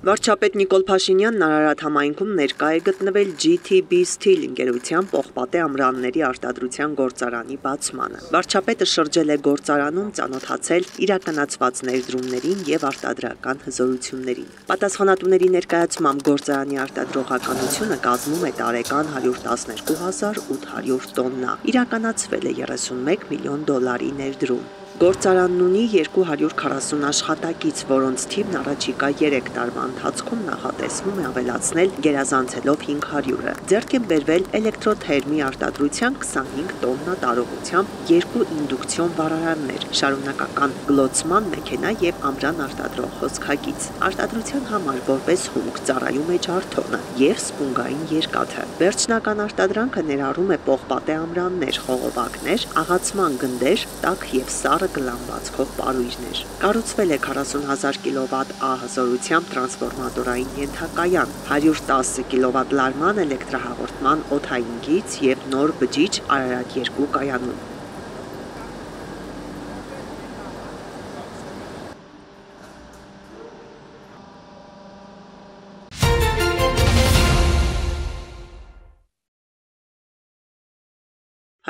Վարչապետ Նիկոլ Փաշինյանն Արարատ համայնքում ներկա է գտնվել GTB Steel ընկերության պողպատե ամրանների արտադրության գործարանի բացմանը։ Վարչապետը շրջել է գործարանում, ծանոթացել իրականացված ներդրումներին եւ արտադրական հզորություններին։ Պատասխանատուների ներկայացմամբ գործարանի արտադրողականությունը կազմում է տարեկան 112,800 տոննա։ Իրականացվել է 31 միլիոն դոլարի ներդրում։ Գործարանն ունի 240 աշխատակից, որոնց թիվն առաջիկա 3 տարվա ընթացքում նախատեսվում է ավելացնել գերազանցելով 500-ը։ Ձեռք են բերվել էլեկտրոթերմի արտադրության 25 տոննա տարողությամբ 2 ինդուկցիոն վառարաններ, շարունակական գլոցման մեքենա եւ ամրան արտադրող հոսքագիծ։ Արտադրության համար որպես հումք ծառայում է ջարդոնը եւ սպունգային երկաթը։ Վերջնական արտադրանքը ներառում է պողպատե ամրաններ, խողովակներ, աղացման գնդեր, տաք եւ սառը գլանվածքով պարույրներ։ Կառուցվել է 40,000 կՎտ ահզորությամբ տրանսֆորմատորային ենթակայան, 110 կՎտ լարման էլեկտրահաղորդման օդային գիծ եւ նոր բջիջ Արարատ 2 կայանում։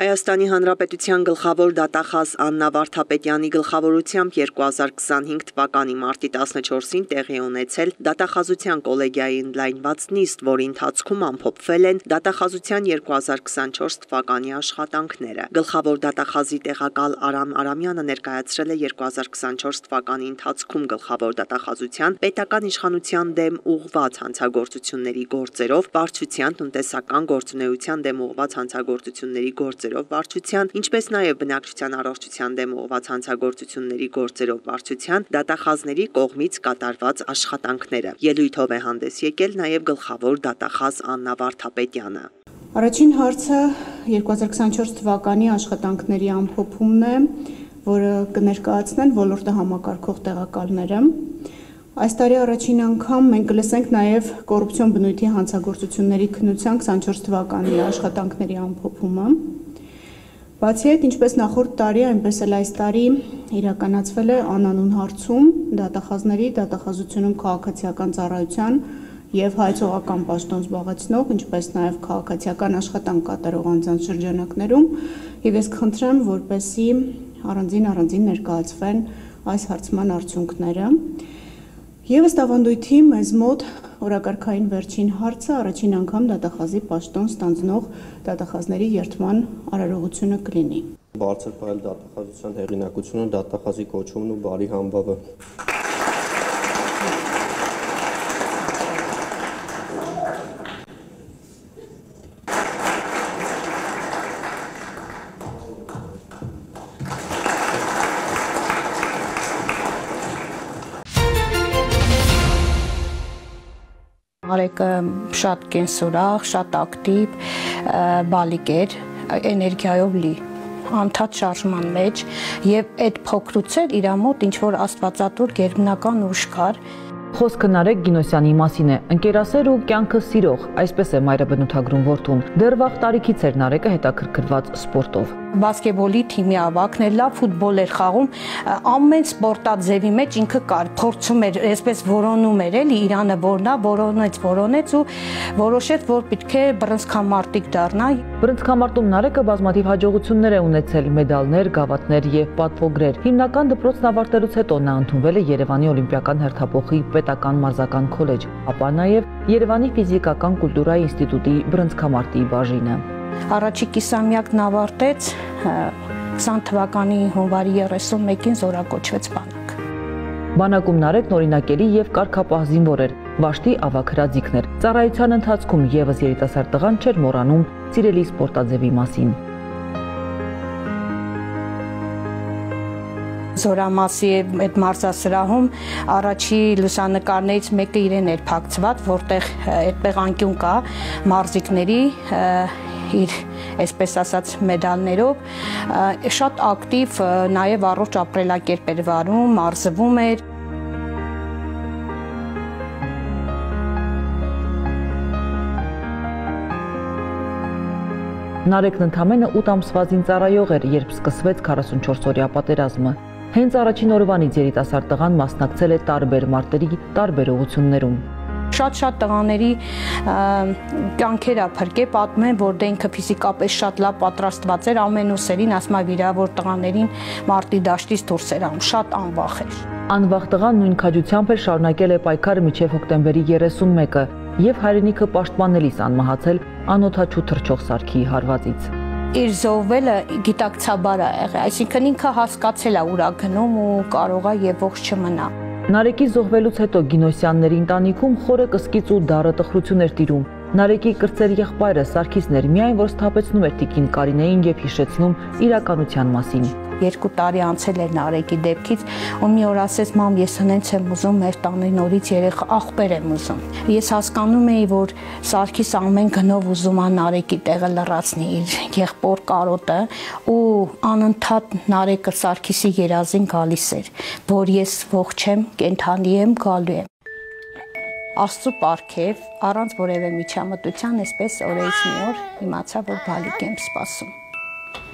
Հայաստանի Հանրապետության գլխավոր դատախազ Աննա Վարդապետյանի գլխավորությամբ 2025 թվականի մարտի 14-ին տեղի ունեցել դատախազության կոլեգիայի ընդլայնված նիստ, որի ընթացքում ամփոփվել են դատախազության 2024 թվականի աշխատանքները։ Գլխավոր դատախազի տեղակալ Արամ Արամյանը ներկայացրել է 2024 թվականի ընթացքում գլխավոր դատախազության պետական իշխանության դեմ ուղղված հանցագործությունների գործերով, վարչության տնտեսական գործունեության դեմ ուղղված հանցագործությունների գործերով վարչության, ինչպես նաև բնակչության առողջության դեմ ուղղված հանցագործությունների գործերով վարչության դատախազների կողմից կատարված աշխատանքները։ Ելույթով է հանդես եկել նաև գլխավոր դատախազ Աննա Վարդապետյանը։ Առաջին հարցը 2024 թվականի աշխատանքների ամփոփումն է, որը կներկայացնեն ոլորտը համակարգող տեղակալները։ Այս տարի առաջին անգամ մենք կլսենք նաև կոռուպցիոն բնույթի հանցագործությունների քննության 24 թվականի աշխատանքների ամփոփումը։ Բացի այդ, ինչպես նախորդ տարի, այնպես էլ այս տարի իրականացվել է անանուն հարցում դատախազների դատախազությունում քաղաքացիական ծառայության եւ հայցողական պաշտոն զբաղեցնող, ինչպես նաև քաղաքացիական աշխատանք կատարող անձանց շրջանակներում, եւ ես կխնդրեմ, որպեսզի առանձին ներկայացվեն այս հարցման արդյունքները։ Եվս ավանդույթի մեզ մոտ օրակարգային վերջին հարցը առաջին անգամ դատախազի պաշտոն ստանձնող դատախազների երդման արարողությունը կլինի։ Բարձր պահել դատախազության հեղինակությունը, դատախազի կոչումն ու բարի համբավը։ Արեկը շատ կենսուրախ, շատ ակտիվ, բալիկ էր, էներգիայով լի, անդադ շարժման մեջ եւ այդ փոքրուց էր իր մոտ ինչ որ աստվածատուր գերբնական ուժ կար։ Խոսքը Նարեկ Գինոսյանի մասին է, ընկերասեր ու կյանքը սիրող, այսպես է մայրը բնութագրում որդուն։ Դեռ վաղ տարիքից էր Նարեկը հետաքրքրված սպորտով։ Բասկետբոլի թիմի ավակն էր, լավ ֆուտբոլ էր խաղում, ամեն սպորտաձևի մեջ ինքը կար, փորձում էր, այսպես որոնում էր, էլի Իրանը որնա, որոնեց ու որոշեց, որ պետք է բռնցքամարտիկ դառնա։ Բռնցքամարտում Նարեկը բազմաթիվ հաջողություններ է ունեցել, մեդալներ, գավաթներ եւ պատվոգրեր։ Հիմնական դպրոցն ավարտելուց հետո նա ընդունվել է Երևանի Օլիմպիական հերթափոխի պետական մարզական քոլեջ, ապա նաեւ Երևանի ֆիզիկական կուլտուրայի ինստիտուտի բռնցքամարտի բաժինը։ Առաջի կիսամյակն ավարտեց 20 թվականի հունվարի 31-ին զորակոչվեց բանակ։ Բանակում Նարեկն օրինակելի եւ կարգապահ զինվոր էր, վաշտի ավագ հրաձիգն էր։ Ծառայության ընթացքում եւս երիտասարդ տղան չէր մոռանում սիրելի սպորտաձևի մասին։ Զորամասի այդ մարզասրահում առաջի լուսանկարներից մեկը իրեն էր փակցված, որտեղ այդտեղ անկյուն կա մարզիկների իր այսպես ասած մեդալներով, շատ ակտիվ նաև առողջ ապրելակերպ էր վարում, մարզվում էր։ Նարեկն ընդամենը 8 ամսվա զինծառայող էր, երբ սկսվեց 44-օրյա պատերազմը։ Հենց առաջին օրվանից երիտասարդ տղան մասնակցել է տարբեր մարտերի տարբեր ուղղություններում։ Շատ տղաների կյանքերը փրկե պատմեն, որ դե ինքը ֆիզիկապես շատ լավ պատրաստված էր, ամեն ուսերին ասում է վիրավոր տղաներին մարտի դաշտից դուրս էր անում, շատ անվախ էր։ Անվախ տղան նույն քաջությամբ էլ շարունակել է պայքարը մինչև հոկտեմբերի 31-ը եւ հայրենիքը պաշտպանելիս անմահացել անօդաչու թռչող սարքի հարվածից։ Իր զոհվելը գիտակցաբար է եղել, այսինքն ինքը հասկացել է ուր է գնում ու կարող է եւ ողջ չմնա։ Նարեկի զոհվելուց հետո Գինոսյանների ընտանիքում խորը կսկիծ ու դառը տխրություն էր տիրում։ Նարեկի կրտսեր եղբայրը Սարգիսն էր միայն որ սթափեցնում էր տիկին Կարինեին եւ հիշեցնում իրականության մասին։ 2 տարի անցել էր Նարեկի դեպքից ու մի օր ասեց մամ ես հենց եմ ուզում մեր տանը նորից երեխա աղբեր եմ ուզում։ Ես հասկանում էի որ Սարգիս ամեն գնով ուզում է Նարեկի տեղը լրացնի իր եղբոր կարոտը ու անընդհատ Նարեկը Սարգիսի երազին գալիս էր որ ես ողջ եմ, կենդանի եմ, գալու եմ։ Աստծո պարգև առանց որևէ միջամտության այսպես օրերից մի օր իմացա որ բալիկ եմ սպասում։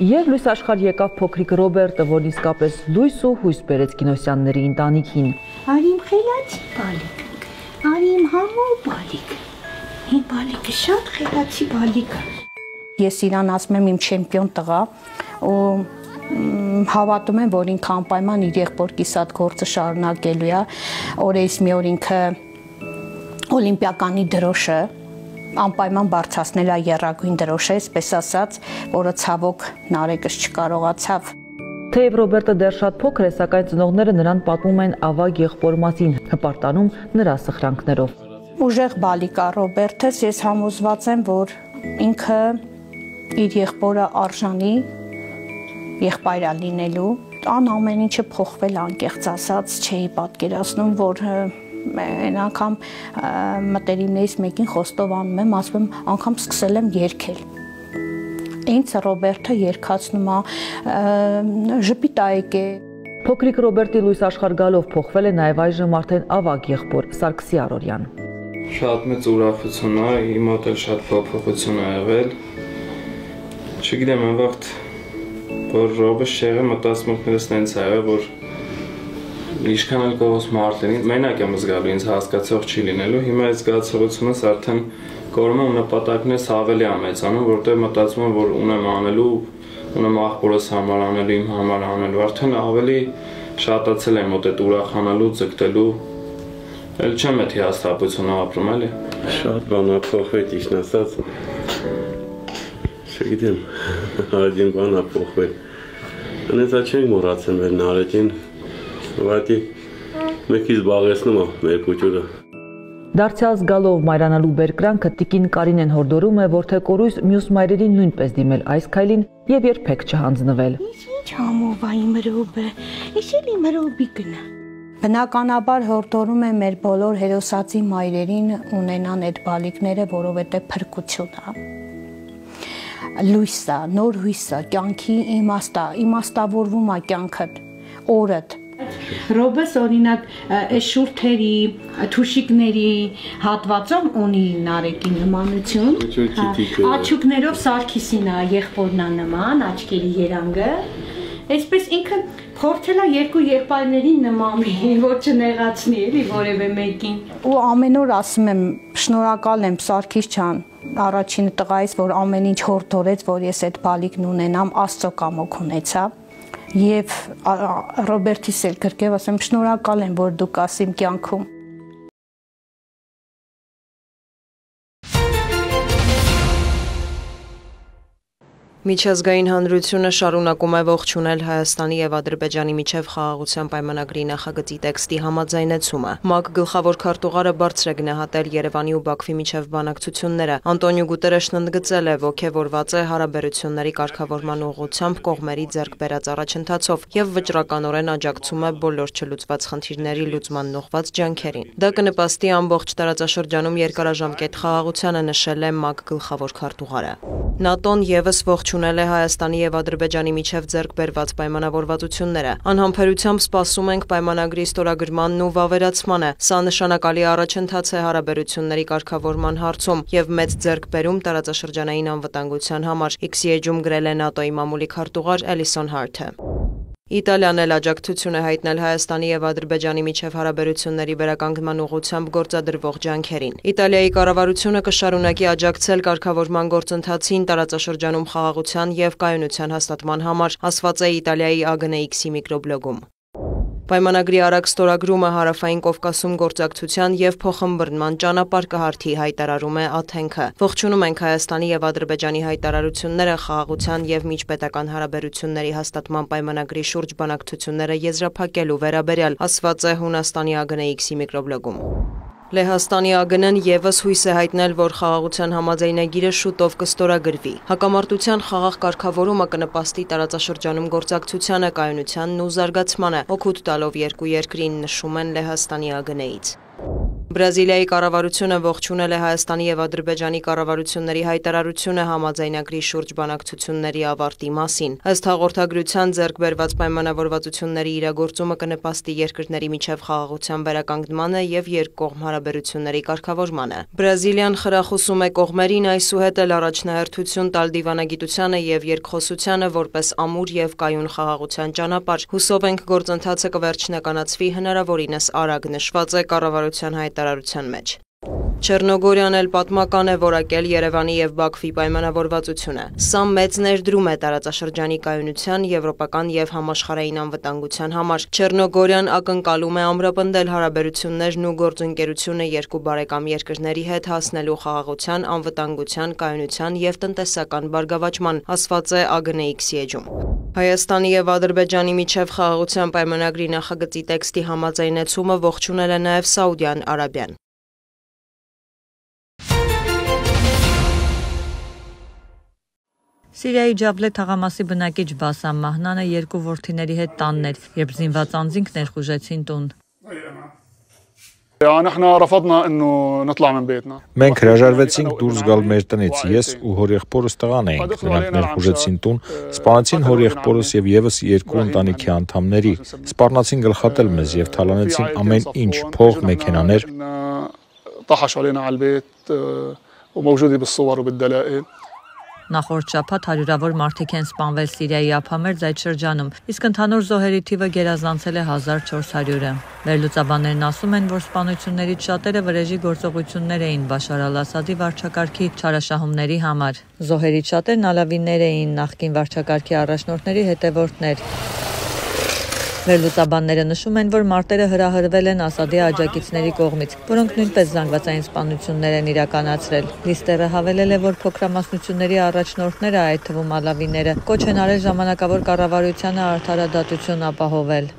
Եվ լույս աշխարհ եկավ փոքրիկ Ռոբերտը, որն իսկապես լույս ու հույս բերեց Գինոսյանների ընտանիքին։ Արիմ խելացի բալիկ, արիմ համով բալիկ, իմ բալիկը շատ խելացի բալիկ է։ Ես իրան ասում եմ իմ չեմպիոն տղա ու հավատում եմ, որ ինքը անպայման իր եղբոր կիսատ գործը շարունակելու է, օրերից մի օր ինքը օլիմպիականի դրոշը անպայման բարձրացնել է եռագույն դրոշը, այսպես ասած, որը ցավոք Նարեկս չկարողացավ։ Թեև Ռոբերտը դեռ շատ փոքր է, սակայն ծնողները նրան պատմում են ավագ եղբոր մասին, հպարտանում նրա սխրանքներով։ Ուժեղ բալիկ է Ռոբերտս, ես համոզված եմ, որ ինքը իր եղբորը արժանի եղբայր է լինելու, ամեն ինչը փոխվել անկեղծ ասած, չէի պատկերացնում, որ այն անգամ մտերիմներից մեկին խոստով անում եմ, ասում եմ, անգամ սկսել եմ երգել։ Ինձ Ռոբերտը երգացնում է ժպիտայք է։ Փոքրիկ Ռոբերտի լույս աշխարհ գալով փոխվել է նաև այժմ արդեն ավագ եղբոր Սարգսի Արորյան։ Շատ մեծ ուրախություն է, իմ մոտ էլ շատ փոփոխություն ա եղել։ Չգիտեմ, այն վաղ որ Ռոբերտ շեղը մտածմունքներս տենց ա եղել, որ Ինչքան էլ կողոս մարդերին, մենակ եմ զգալու, ինձ հասկացող չի լինելու, հիմա այս զգացողությունս արդեն կորում եմ նպատակներս ավելի ամեծանում, որտեղ մտածում եմ, որ ունեմ անելու, ունեմ աղբորս համար անելու, իմ համար անելու, արդեն ավելի շատացել եմ մոտ այդ ուրախանալու, ձգտելու, էլ չեմ էդ հիասթափությունը ապրում, էլի։ Շատ բան ա փոխվել, ճիշտ ասած, չգիտեմ, արդեն բան ա փոխվել, հենց չենք մոռացել մեր Նարեկին, Վայտի մեկից զբաղեցնում է մեր փոքրը։ Դարձյալ զգալով մայրանալու բերկրանքը տիկին Կարինեն հորդորում է, որ թե կորույս մյուս մայրերին նույնպես դիմել այս քայլին եւ երբեք չհանձնվել։ Ինչ համով է իմ Ռոբը, ես էլ իմ Ռոբի գնա։ Բնականաբար հորդորում է մեր բոլոր հերոսացի մայրերին ունենան այդ բալիկները, որովհետեւ փրկություն է։ Լույս է, նոր հույս է, կյանքի իմաստավորվում է կյանքդ, օրդ։ Ռոբես օրինակ այս շուրթերի, թուշիկների հատվածում ունի Նարեկի նմանություն, աչուկներով Սարգիսին է եղբորնա նման, աչքերի երանգը, այսպես ինքը փորձել է երկու եղբայրներին նման որ չնեղացնի էլի որևէ մեկին։ Ու ամեն օր ասում եմ, շնորհակալ եմ Սարգիս ջան, առաջին տղայից, որ ամեն ինչ հորդորեց, որ ես այդ բալիկն ունենամ, Աստծո կամոք ունեցա։ Եվ Ռոբերտիս էլ գրկև ասեմ շնորհակալ եմ, որ դուք կաս իմ կյանքում։ Միջազգային հանրությունը շարունակում է ողջունել Հայաստանի եւ Ադրբեջանի միջև խաղաղության պայմանագրի նախագծի տեքստի համաձայնեցումը։ ՄԱԿ գլխավոր քարտուղարը բարձր է գնահատել Երևանի ու Բաքվի միջև բանակցությունները։ Անտոնիո Գուտերեշն ընդգծել է, ողջևորված է հարաբերությունների կարգավորման ուղղությամբ կողմերի ձեռք բերած առաջընթացով եւ վճռականորեն աջակցում է բոլոր չլուծված խնդիրների լուծման նողված ջանքերին։ Դա կնպաստի ամբողջ տարածաշրջանում երկարաժամկետ խաղաղությանը, նշել է ՄԱԿ գլխավոր քարտուղարը։ ՆԱՏՕ-ն եւս ողջունել է Հայաստանի եւ Ադրբեջանի միջև ձեռք բերված պայմանավորվածությունները։ Անհամբերությամբ սպասում ենք պայմանագրի ստորագրմանն ու վավերացմանը։ Սա նշանակալի առաջընթաց է հարաբերությունների կարգավորման հարցում եւ մեծ ձեռքբերում տարածաշրջանային անվտանգության համար, X-ում գրել է ՆԱՏՕ-ի մամուլի քարտուղար Էլիսոն Հարթը։ Իտալիան էլ աջակցություն է հայտնել Հայաստանի եւ Ադրբեջանի միջև հարաբերությունների վերականգնման ուղղությամբ գործադրվող ջանքերին։ Իտալիայի կառավարությունը կշարունակի աջակցել կարգավորման գործընթացին տարածաշրջանում խաղաղության եւ կայունության հաստատման համար, ասված է Իտալիայի AGNX-ի միկրոբլոգում։ Պայմանագրի արագ ստորագրումը Հարավային Կովկասում գործակցության եւ փոխըմբռնման ճանապարհ կհարթի, հայտարարում է Աթենքը։ Ողջունում ենք Հայաստանի եւ Ադրբեջանի հայտարարությունները խաղաղության եւ միջպետական հարաբերությունների հաստատման պայմանագրի շուրջ բանակցությունները եզրափակելու վերաբերյալ, ասված է Հունաստանի AGNX-ի միկրոբլոգում։ Լեհաստանի ԱԳՆ-ն եւս հույս է հայտնել, որ խաղաղության համաձայնագիրը շուտով կստորագրվի։ Հակամարտության խաղաղ կարգավորումը կնպաստի տարածաշրջանում գործակցությանը, կայունությանն ու զարգացմանը, օգուտ տալով երկու երկրին, նշում են Լեհաստանի ԱԳՆ-ից։ Բրազիլիայի կառավարությունը ողջունել է Հայաստանի եւ Ադրբեջանի կառավարությունների հայտարարությունը համաձայնագրի շուրջ բանակցությունների ավարտի մասին։ Ըստ հաղորդագրության ձեռք բերված պայմանավորվածությունների իրագործումը կնպաստի երկրների միջև խաղաղության վերականգնմանը եւ երկկողմ հարաբերությունների կարգավորմանը։ Բրազիլիան խրախուսում է կողմերին այսուհետ էլ առաջնահերթություն տալ դիվանագիտությանը եւ երկխոսությանը որպես ամուր եւ կայուն խաղաղության ճանապարհ։ Հուսով ենք գործընթացը կվերջնականացվի հնարավորինս արագ, նշված է կառավարության հայտարարության մեջ։ Չեռնոգորիան էլ պատմական է որակել Երևանի եւ Բաքվի պայմանավորվածությունը։ Սա մեծ ներդրում է տարածաշրջանի կայունության, եվրոպական եւ համաշխարհային անվտանգության համար։ Չեռնոգորիան ակնկալում է ամրապնդել հարաբերություններն ու գործընկերությունը երկու բարեկամ երկրների հետ հասնելու խաղաղության, անվտանգության, կայունության եւ տնտեսական բարգավաճման, ասված է AGNX-ի էջում։ Հայաստանի եւ Ադրբեջանի միջև խաղաղության պայմանագրի նախագծի տեքստի համաձայնեցումը ողջունել է նաեւ Սաուդյան Արաբիան։ Սիրիայի Ջաբլե թաղամասի բնակիչ Բասամ Մահնանը երկու որդիների հետ տանն էր, երբ զինված անձինք ներխուժեցին տուն։ Մենք հրաժարվեցինք դուրս գալ մեր տնից, ես ու հորեղբորս տղան էինք, նրանք ներխուժեցին տուն, սպանեցին հորեղբորս եւ եւս երկու ընտանիքի անդամների, սպառնացին գլխատել մեզ եւ թալանեցին ամեն ինչ, փող, մեքենաներ։ Նախորդ շաբաթ հարյուրավոր մարդիկ են սպանվել Սիրիայի ափամերձ այդ շրջանում, իսկ ընդհանուր զոհերի թիվը գերազանցել է 1400-ը։ Վերլուծաբաններն ասում են, որ սպանություններից շատերը վրեժի գործողություններ էին Բաշար Ալ-Ասադի վարչակարգի չարաշահումների համար։ Զոհերից շատերն ալավիներ էին, նախկին վարչակարգի առաջնորդների հետևորդներ։ Վերլուծաբանները նշում են, որ մարտերը հրահրվել են Ասադի աջակիցների կողմից, որոնք նույնպես զանգվածային սպանություններ են իրականացրել։ Լիստերը հավելել է, որ փոքրամասնությունների առաջնորդները, այդ թվում ալավիները, կոչ են արել ժամանակավոր կառավարությանը արդարադատություն ապահովել։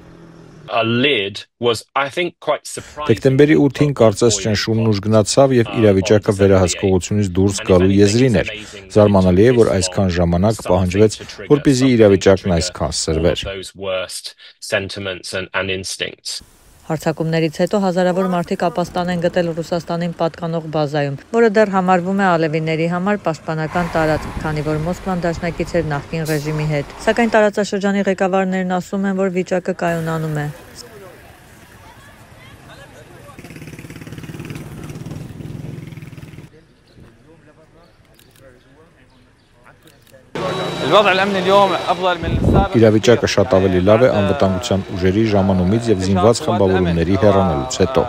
Դեկտեմբերի 8-ին կարծես ճնշումն ուժ գնացավ եւ իրավիճակը վերահսկողությունից դուրս գալու եզրին էր։ Զարմանալի է, որ այսքան ժամանակ պահանջվեց, որպեսզի իրավիճակն այսքան սրվեր։ Հարձակումներից հետո հազարավոր մարդիկ ապաստան են գտել Ռուսաստանին պատկանող բազայում, որը դեռ համարվում է ալևիների համար պաշտպանական տարածք, քանի որ Մոսկվան դաշնակից էր նախկին ռեժիմի հետ։ Սակայն տարածաշրջանի ղեկավարներն ասում են, որ վիճակը կայունանում է։ Իրավիճակը շատ ավելի լավ է անվտանգության ուժերի ժամանումից եւ զինված խմբավորումների հեռանալուց հետո։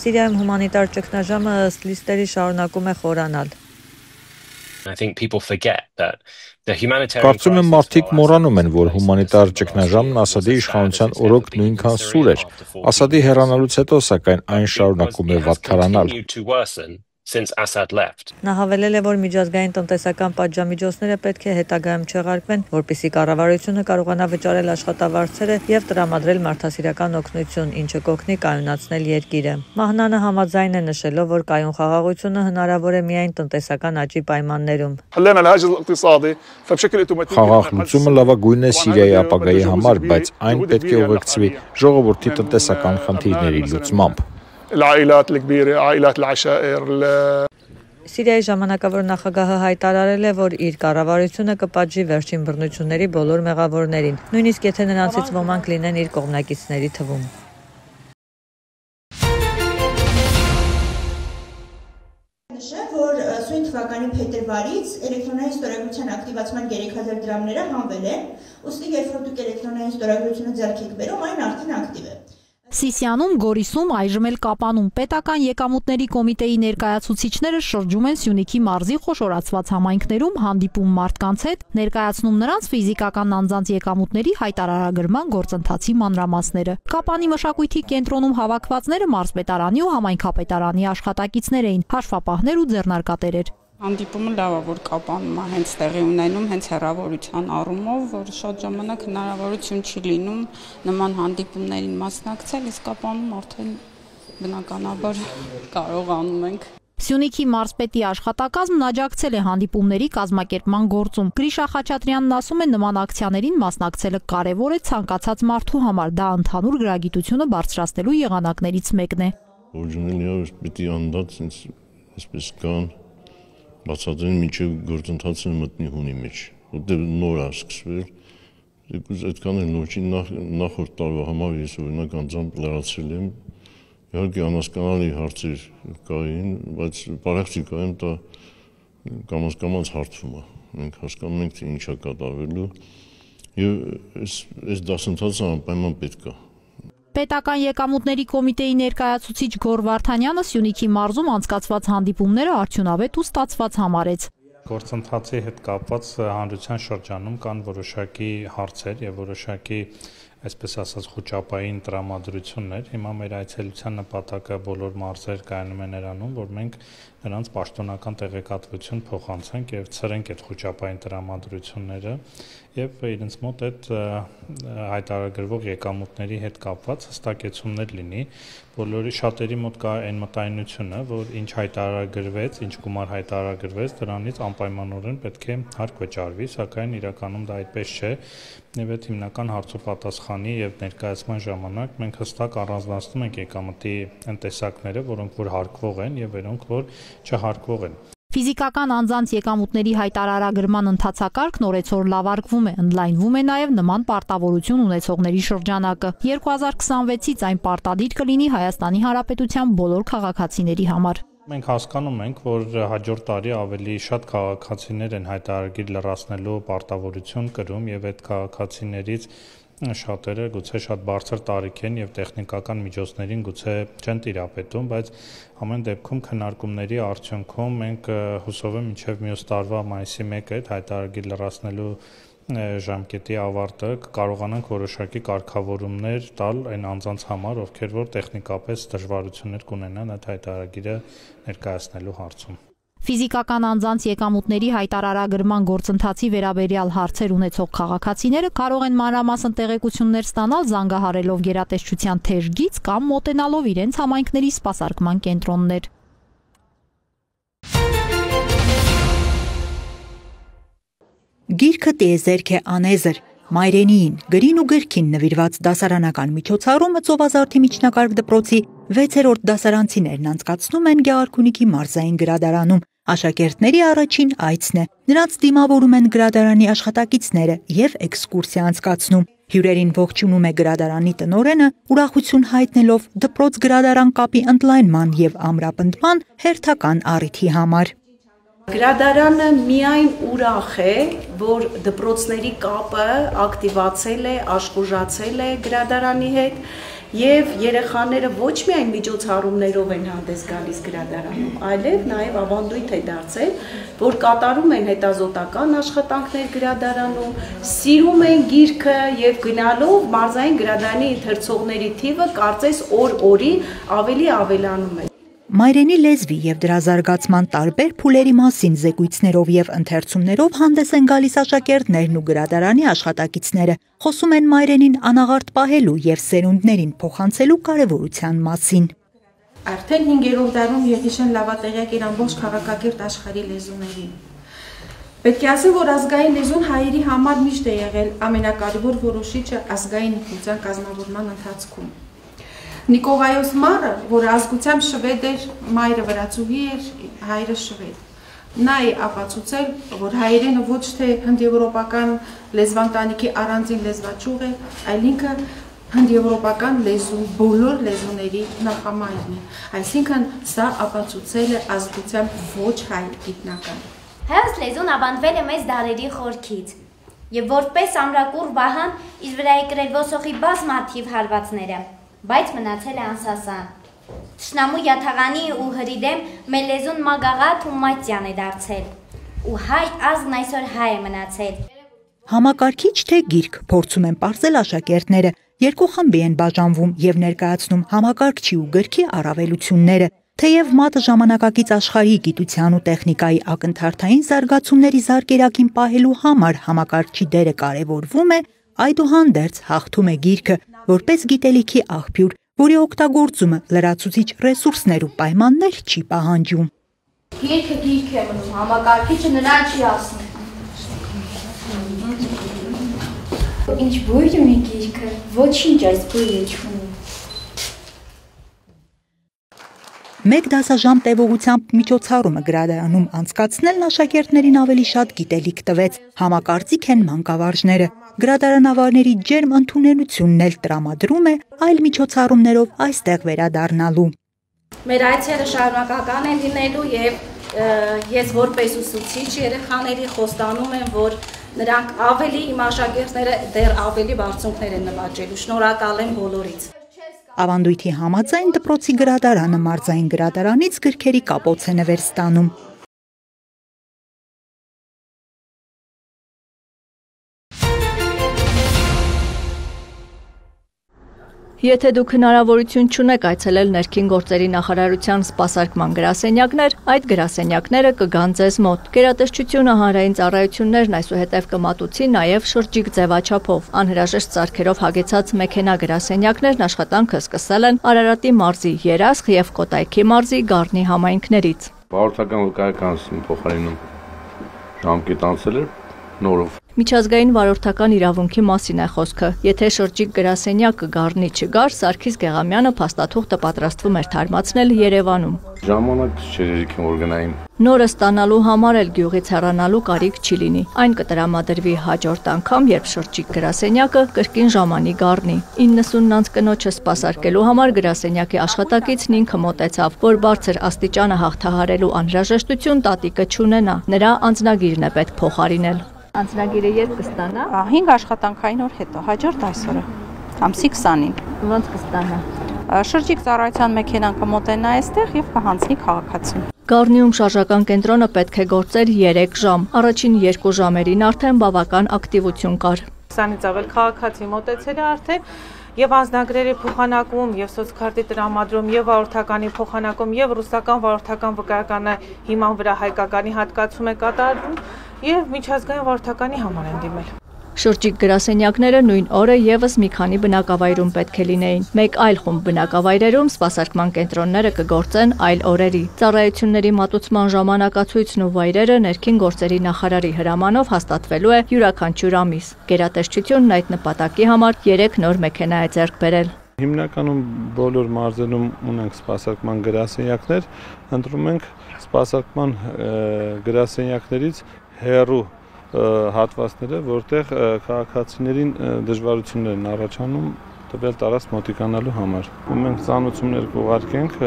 Սիրիայում հումանիտար ճգնաժամը ըստ լիստերի շարունակում է խորանալ։ Կարծում եմ մարդիկ մոռանում են, որ հումանիտար ճգնաժամն Ասադի իշխանության օրոք նույնքան սուր էր։ Ասադի հեռանալուց հետո, սակայն, այն շարունակում է վատթարանալ։ Նա հավելել է, որ միջազգային տնտեսական պատժամիջոցները պետք է հետագայում չեղարկվեն, որպեսզի կառավարությունը կարողանա վճարել աշխատավարձերը եւ տրամադրել մարդասիրական օգնություն, ինչը կօգնի կայունացնել երկիրը։ Մահնանը համաձայն է նշելով, որ կայուն խաղաղությունը հնարավոր է միայն տնտեսական աճի պայմաններում։ Խաղաղ լուծումը լավագույնն է Սիրիայի ապագայի համար, բայց այն պետք է ուղեկցվի ժողովրդի տնտեսական խնդիրների լուծմամբ։ Սիրիայի ժամանակավոր նախագահը հայտարարել է, որ իր կառավարությունը կպատժի վերջին բռնությունների բոլոր մեղավորներին, նույնիսկ եթե նրանցից ոմանք լինեն իր կողմնակիցների թվում։ Նշեմ, որ սույն թվականի փետրվարի փետրվարից էլեկտրոնային ստորագրության ակտիվացման 3000 դրամները հանվել են, ուստի երբ որ դուք էլեկտրոնային ստորագրությունը ձեռք եք բերում, այն արդեն ակտիվ է։ Սիսիանում, Գորիսում, այժմ էլ Կապանում պետական եկամուտների կոմիտեի ներկայացուցիչները շրջում են Սյունիքի մարզի խոշորացված համայնքներում, հանդիպում մարդկանց հետ, ներկայացնում նրանց ֆիզիկական անձանց եկամուտների հայտարարագրման գործընթացի մանրամասները։ Կապանի մշակույթի կենտրոնում հավաքվածները մարզպետարանի ու համայնքապետարանի աշխատակիցներ էին, հաշվապահներ ու ձեռնարկատերեր։ Հանդիպումը լավ է, որ Կապանում է հենց տեղի ունենում, հենց հեռավորության առումով, որ շատ ժամանակ հնարավորություն չի լինում նման հանդիպումներին մասնակցել, իսկ Կապանում արդեն բնականաբար կարողանում ենք։ Սյունիքի մարզպետի աշխատակազմն աջակցել է հանդիպումների կազմակերպման գործում։ Գրիշա Խաչատրյանն ասում է, նման ակցիաներին մասնակցելը կարևոր է ցանկացած մարդու համար, դա ընդհանուր գրագիտությունը բարձրացնելու եղանակներից մեկն է։ Օրիգինալիորս պիտի անդադ այսպես կան բացատրեն մինչև գործընթացը մտնի հունի մեջ, որտեղ նոր է սկսվել, եկուզ այդքան էլ նոր չի, նախորդ տարվա համար ես օրինակ անձամբ լրացրել եմ, իհարկե անհասկանալի հարցեր կային, բայց պարակտիկայում դա կամաց հարթվում է, մենք հասկանում ենք, թե ինչ է կատարվելու, եւ այս դասընթացը անպայման պետք է։ Պետական եկամուտների կոմիտեի ներկայացուցիչ Գոր Վարդանյանը Սյունիքի մարզում անցկացված հանդիպումները արդյունավետ ու ստացված համարեց։ Գործընթացի հետ կապված հանրության շրջանում կան որոշակի հարցեր եւ որոշակի այսպես ասած խոճապային տրամադրություններ։ Հիմա մեր այցելության նպատակը բոլոր մարզեր կայանում է նրանում, որ մենք նրանց պաշտոնական տեղեկատվություն փոխանցենք եւ ցրենք այդ խոճապային տրամադրությունները եւ իրենց մոտ այդ հայտարարագրվող եկամուտների հետ կապված հստակեցումներ լինի։ Բոլորի շատերի մոտ կա այն մտայնությունը, որ ինչ հայտարարագրվեց, ինչ գումար հայտարարագրվեց, դրանից անպայմանորեն պետք է հարկ վճարվի, սակայն իրականում դա այդպես չէ։ Եվ այդ հիմնական հարցոպատասխանի եւ ներկայացման ժամանակ մենք հստակ առանձնացնում ենք եկամտի այն տեսակները, որոնք որ հարկվող են եւ որոնք որ չհարկվող են։ Ֆիզիկական անձանց եկամուտների հայտարարագրման ընթացակարգն օրեցօր լավարկվում է, ընդլայնվում է նաև նման պարտավորություն ունեցողների շրջանակը։ 2026-ից այն պարտադիր կլինի Հայաստանի Հանրապետության բոլոր քաղաքացիների համար։ Մենք հասկանում ենք, որ հաջորդ տարի ավելի շատ քաղաքացիներ են հայտարարագիր լրացնելու պարտավորություն կրում եւ այդ քաղաքացիներից շատերը գուցե շատ բարձր տարիք են եւ տեխնիկական միջոցներին գուցե չեն տիրապետում, բայց ամեն դեպքում քննարկումների արդյունքում մենք հուսով եմ մինչեւ մյուս տարվա մայիսի 1-ը այդ հայտարարագիր լրացնելու ժամկետի ավարտը կարողանանք որոշակի կարգավորումներ տալ այն անձանց համար, ովքեր որ տեխնիկապես դժվարություններ կունենան այդ հայտարարագիրը ներկայացնելու հարցում։ Ֆիզիկական անձանց եկամուտների հայտարարագրման գործընթացի վերաբերյալ հարցեր ունեցող քաղաքացիները կարող են մանրամասն տեղեկություններ ստանալ զանգահարելով գերատեսչության թեժգից կամ մոտենալով իրենց համայնքների սպասարկման կենտրոններ։ Գիրքը տիեզերք է անեզր, մայրենիին, գրին ու գրքին նվիրված դասարանական միջոցառումը Ծովազարդի միջնակարգ դպրոցի 6-րդ դասարանցիներն անցկացնում են Գեղարքունիքի մարզային գրադարանում։ Աշակերտների առաջին այցն է, նրանց դիմավորում են գրադարանի աշխատակիցները և էքսկուրսիա անցկացնում։ Հյուրերին ողջունում է գրադարանի տնօրենը, ուրախություն հայտնելով դպրոց գրադարան կապի ընդլայնման և ամրապնդման հերթական առիթի համար։ Գրադարանը միայն ուրախ է, որ դպրոցների կապը ակտիվացել է, աշխուժացել է գրադարանի հետ եւ երեխաները ոչ միայն միջոցառումներով են հանդես գալիս գրադարանում, այլև նաեւ ավանդույթ է դարձել, որ կատարում են հետազոտական աշխատանքներ գրադարանում, սիրում են գիրքը եւ գնալով մարզային գրադարանի ընթերցողների թիվը կարծես օր-օրի ավելի ավելանում է։ Մայրենի լեզվի և դրա զարգացման տարբեր փուլերի մասին զեկույցներով և ընթերցումներով հանդես են գալիս աշակերտներն ու գրադարանի աշխատակիցները, խոսում են մայրենին անաղարտ պահելու և սերունդներին փոխանցելու կարևորության մասին։ Արդեն 5-րդ դարում Եղիշեն լավատեղյակ էր ամբողջ քաղաքակիրթ աշխարհի լեզուներին։ Պետք է ասեմ, որ ազգային լեզուն հայերի համար միշտ է եղել ամենակարևոր որոշիչը ազգային ինքնության կազմավորման ընթացքում։ Նիկողայոս Մարը, որ ազգությամբ շվեդ էր, մայրը վրացուհի էր, հայրը շվեդ։ Նա է ապացուցել, որ հայերենը ոչ թե հնդեվրոպական լեզվանտանիքի առանձին լեզվաճյուղ է, այլ ինքը հնդեվրոպական լեզու, բոլոր լեզուների նախամայրն է։ Այսինքն սա ապացուցել է ազգությամբ ոչ հայ գիտնական։ Հայոց լեզուն ավանդվել է մեծ դարերի խորքից, եւ որպես ամրակուռ վահան իր վրա է կրել ոսոխի բազմաթիվ հարվածները, բայց մնացել է անսասան։ Թշնամու յաթաղանի ու հրի դեմ մեր լեզուն մագաղաթ ու մատյան է դարձել, ու հայ ազգն այսօր հայ է մնացել։ Համակարգիչ թե գիրք փորձում են պարզել աշակերտները, երկու խմբի են բաժանվում եւ ներկայացնում համակարգչի ու գրքի առավելությունները, թեև մատը ժամանակակից աշխարհի գիտության ու տեխնիկայի ակնթարթային զարգացումների զարկերակին պահելու համար համակարգչի դերը կարևորվում է, այդուհանդերձ հաղթում է գիրքը, որպես գիտելիքի աղբյուր, որի օգտագործումը լրացուցիչ ռեսուրսներ ու պայմաններ չի պահանջում։ Գիրքը գիրք է մնում, համակարգիչը նրան չի ասում։ Ինչ բույր ունի գիրքը, ոչինչ այս բույրը չունի։ Մեկ դասաժամ տևողությամբ միջոցառումը գրադարանում անցկացնելն աշակերտներին ավելի շատ գիտելիք տվեց, համակարծիք են մանկավարժները։ Գրադարանավարների ջերմ ընդունելությունն էլ տրամադրում է այլ միջոցառումներով այստեղ վերադառնալու։ Մեր այցերը շարունակական են լինելու եւ ես որպես ուսուցիչ երեխաների խոստանում եմ, որ նրանք ավելի իմ աշակերտները դեռ ավելի բարձունքներ են նվաճելու։ Շնորհակալ եմ բոլորից։ Ավանդույթի համաձայն դպրոցի գրադարանը մարզային գրադարանից գրքերի կապոց է նվեր ստանում։ Եթե դուք հնարավորություն չունեք այցելել ներքին գործերի նախարարության սպասարկման գրասենյակներ, այդ գրասենյակները կգան ձեզ մոտ։ Գերատեսչությունը հանրային ծառայություններն այսուհետև կմատուցի նաև շրջիկ ձևաչափով։ Անհրաժեշտ սարքերով հագեցած մեքենա գրասենյակներն աշխատանքը սկսել են Արարատի մարզի Երասխ եւ Կոտայքի մարզի Գառնի համայնքներից։ Վարորդական վկայականություն փոխարինում ժամկետ անցել էր նորով։ Միջազգային վարորդական իրավունքի մասին է խոսքը։ Եթե շրջիկ գրասենյակը Գառնի չգար, Սարգիս Գեղամյանը փաստաթուղթը պատրաստվում էր թարմացնել Երևանում։ Ժամանակ չէր եկին որ գնային։ Նորը ստանալու համար էլ գյուղից հեռանալու կարիք չի լինի։ Այն կտրամադրվի հաջորդ անգամ, երբ շրջիկ գրասենյակը կրկին ժամանի Գառնի։ 90-ն անց կնոջը սպասարկելու համար գրասենյակի աշխատակիցն ինքը մոտեցավ, որ բարձր աստիճանը հաղթահարելու անհրաժեշտություն տատիկը չունենա։ Նրա անձնագիրն է պետք փոխարինել։ Անձնագիրը երբ կստանա։ 5 աշխատանքային օր հետո, հաջորդ այսօրը, ամսի 20-ին։ Ոնց կստանա։ Շրջիկ ծառայության մեքենան կմոտենա այստեղ եւ կհանձնի քաղաքացին։ Գառնիում շարժական կենտրոնը պետք է գործեր 3 ժամ։ Առաջին 2 ժամերին արդեն բավական ակտիվություն կար։ 20-ից ավել քաղաքացի մոտեցել է արդեն եւ անձնագրերի փոխանակում եւ սոցկարտի տրամադրում եւ վարորդականի փոխանակում եւ ռուսական վարորդական վկայականը հիման վրա հայկականի հատկացում է կատարվում եւ միջազգային վարորդականի համար են դիմել։ Շրջիկ գրասենյակները նույն օրը եւս մի քանի բնակավայրում պետք է լինեին։ Մեկ այլ խումբ բնակավայրերում սպասարկման կենտրոնները կգործեն այլ օրերի։ Ծառայությունների մատուցման ժամանակացույցն ու վայրերը ներքին գործերի նախարարի հրամանով հաստատվելու է յուրաքանչյուր ամիս։ Գերատեսչությունն այդ նպատակի համար 3 նոր մեքենա է ձեռք բերել։ Հիմնականում բոլոր մարզերում ունենք սպասարկման գրասենյակներ, ընտրում ենք սպասարկման գրասենյակներից հեռու հատվածները, որտեղ քաղաքացիներին դժվարություններ են առաջանում տվյալ տարածք մոտիկանալու համար։ Մենք ծանոթություններ կուղարկենք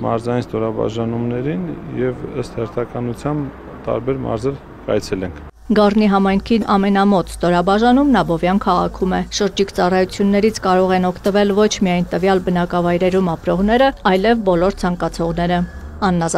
մարզային ստորաբաժանումներին եւ ըստ հերթականության տարբեր մարզեր կայցելենք։ Գառնի համայնքին ամենամոտ ստորաբաժանումն Աբովյան քաղաքում է։ Շրջիկ ծառայություններից կարող են օգտվել ոչ միայն տվյալ բնակավայրերում ապրողները, այլև բոլոր ցանկացողները։ Աննա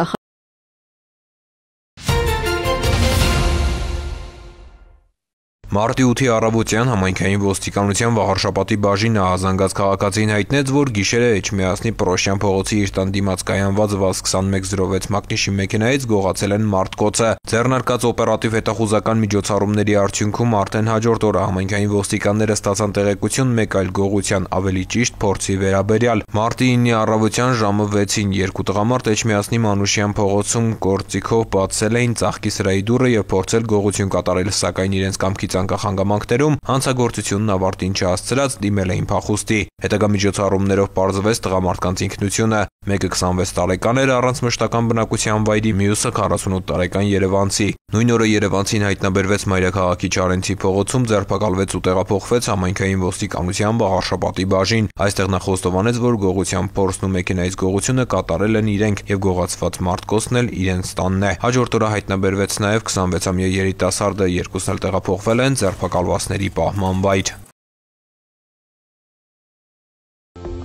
Մարտի 8-ի առավոտյան համայնքային ոստիկանության Վահարշապատի բաժինը ահազանգած քաղաքացին հայտնեց, որ գիշերը Էջմիածնի Պրոշյան փողոցի իր տան դիմաց կայանված ՎԱԶ-2106 մակնիշի մեքենայից գողացել են մարտկոցը։ Ձեռնարկած օպերատիվ հետախուզական միջոցառումների արդյունքում արդեն հաջորդ օրը համայնքային ոստիկանները ստացան տեղեկություն մեկ այլ գողության, ավելի ճիշտ փորձի վերաբերյալ։ Մարտի 9-ի առավոտյան ժամը 6-ին երկու տղամարդ Էջմիածնի Մանուշյան փողոցում գործիքով բացել էին ծաղկի սրահի դուռը եւ փորձել գողություն կատարել, սակայն իրենց կամքից անկախ հանգամանքներում հանցագործությունն ավարտին չհասցրած դիմել էին փախուստի։ Հետագա միջոցառումներով պարզվեց տղամարդկանց ինքնությունը։ Մեկը 26 տարեկան էր առանց մշտական բնակության վայրի, մյուսը 48 տարեկան երևանցի։ Նույն օրը երևանցին հայտնաբերվեց մայրաքաղաքի Չարենցի փողոցում, ձերբակալվեց ու տեղափոխվեց համայնքային ոստիկանության Վաղարշապատի բաժին։ Այստեղ նա խոստովանեց, որ գողության փորձն ու մեքենայից գողությունը կատարել են իրենք եւ գողացված մարդկոսն էլ իրենց տանն է։ Հաջորդ օրը հայտնաբերվեց նաեւ 26-ամյա երիտասարդը, երկուսն էլ տեղափոխվել են ձերբակալվածների պահման վայր։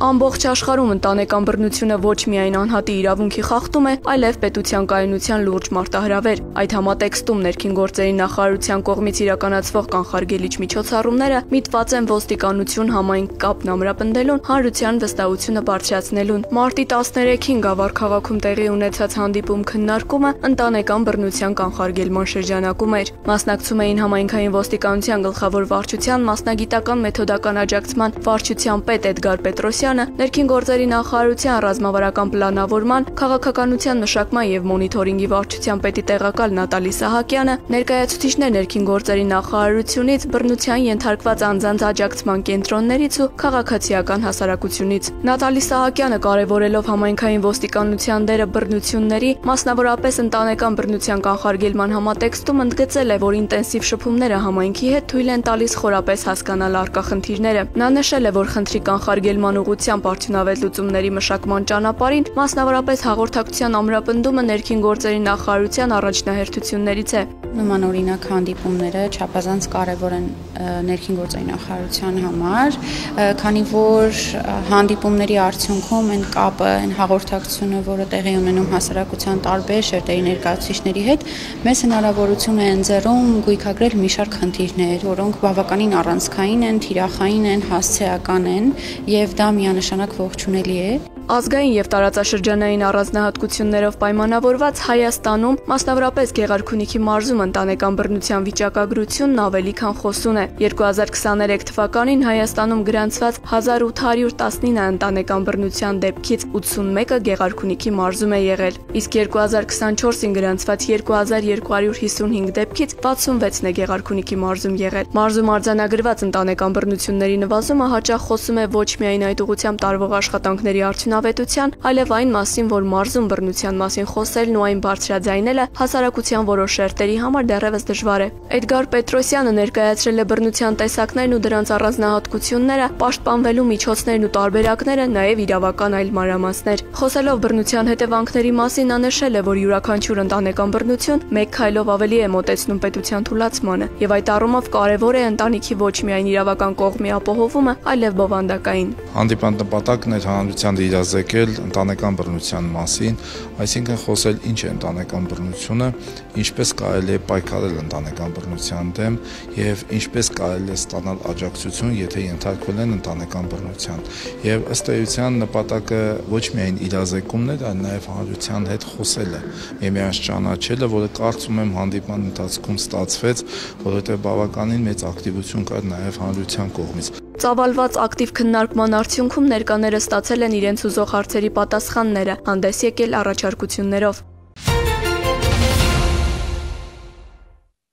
Ամբողջ աշխարհում ընտանեկան բռնությունը ոչ միայն անհատի իրավունքի խախտում է, այլև պետության կայունության լուրջ մարտահրավեր։ Այդ համատեքստում ներքին գործերի նախարարության կողմից իրականացվող կանխարգելիչ միջոցառումները միտված են ոստիկանություն համայնք կապն ամրապնդելուն, հանրության վստահությունը բարձրացնելուն։ Մարտի 13-ին Գավառ քաղաքում տեղի ունեցած հանդիպում քննարկումը ընտանեկան բռնության կանխարգելման շրջանակում էր։ Մասնակցում էին համայնքային ոստիկանության գլխավոր վարչության մասնագիտական մեթոդական աջակցման վարչության պետ Էդգար Պետրոսյանը, ներքին գործերի նախարարության ռազմավարական պլանավորման, քաղաքականության մշակման եւ մոնիթորինգի վարչության պետի տեղակալ Նատալի Սահակյանը, ներկայացուցիչներ ներքին գործերի նախարարությունից, բռնության ենթարկված անձանց աջակցման կենտրոններից ու քաղաքացիական հասարակությունից։ Նատալի Սահակյանը կարևորելով համայնքային ոստիկանության դերը բռնությունների, մասնավորապես ընտանեկան բռնության կանխարգելման համատեքստում ընդգծել է, որ ինտենսիվ շփումները համայնքի հետ թույլ են տալիս խորապես հասկանալ առկա խնդիրները։ Նա նշել է, որ խնդրի կանխարգելման ուղղությամբ արդյունավետ լուծումների մշակման ճանապարհին, մասնավորապես հաղորդակցության ամրապնդումը ներքին գործերի նախարարության առաջնահերթություններից է։ Նման օրինակ հանդիպումները չափազանց կարևոր են ներքին գործերի նախարարության համար, քանի որ հանդիպումների արդյունքում այն կապը, այն հաղորդակցությունը, որը տեղի ունենում հասարակության տարբեր շերտերի ներկայացուցիչների հետ, մեզ հնարավորություն է ընձեռում գույքագրել մի շարք խնդիրներ, որոնք բավականին առանցքային են, թիրախային են, հասցեական են, եւ դա միանշանակ ողջունելի է։ Ազգային եւ տարածաշրջանային առանձնահատկություններով պայմանավորված Հայաստանում, մասնավորապես Գեղարքունիքի մարզում ընտանեկան բռնության վիճակագրությունն ավելի քան խոսուն է։ 2023 թվականին Հայաստանում գրանցված 1819 ընտանեկան բռնության դեպքից 81-ը Գեղարքունիքի մարզում է եղել, իսկ 2024-ին գրանցված 2255 դեպքից 66-ն է Գեղարքունիքի մարզում եղել։ Մարզում արձանագրված ընտանեկան բռնությունների նվազումը հաճախ խոսում է ոչ միայն այդ ուղղությամբ տարվող աշխատանքների արդյունավետության, այլև այն մասին, որ մարզում բռնության մասին խոսելն ու այն բարձրաձայնելը հասարակության որոշ շերտերի համար դեռևս դժվար է։ Էդգար Պետրոսյանը ներկայացրել է բռնության տեսակներն ու դրանց առանձնահատկությունները, պաշտպանվելու միջոցներն ու տարբերակները, նաև իրավական այլ մանրամասներ։ Խոսելով բռնության հետևանքների մասին, նա նշել է, որ յուրաքանչյուր ընտանեկան բռնություն մեկ քայլով ավելի է մոտեցնում պետության թուլացմանը, եւ այդ առումով կարևոր է ընտանիքի ոչ միայն իրավական կողմի ապահովումը, այլև բովանդակային։ Հանդիպան նպատակն էր հանրության իրազեկել ընտանեկան բռնության մասին, այսինքն խոսել ինչ է ընտանեկան բռնությունը, ինչպես կարելի է պայքարել ընտանեկան բռնության դեմ եւ ինչպես կարելի է ստանալ աջակցություն, եթե ենթարկվել են ընտանեկան բռնության։ Եվ ըստ էության նպատակը ոչ միայն իրազեկումն է, այլ նաեւ հանրության հետ խոսելը, միմյանց ճանաչելը, որը կարծում եմ հանդիպման ընթացքում ստացվեց, որովհետեւ բավականին մեծ ակտիվություն կար նաեւ հանրության կողմից։ Ծավալված ակտիվ քննարկման արդյունքում ներկաները ստացել են իրենց ուզող հարցերի պատասխանները, հանդես եկել առաջարկություններով։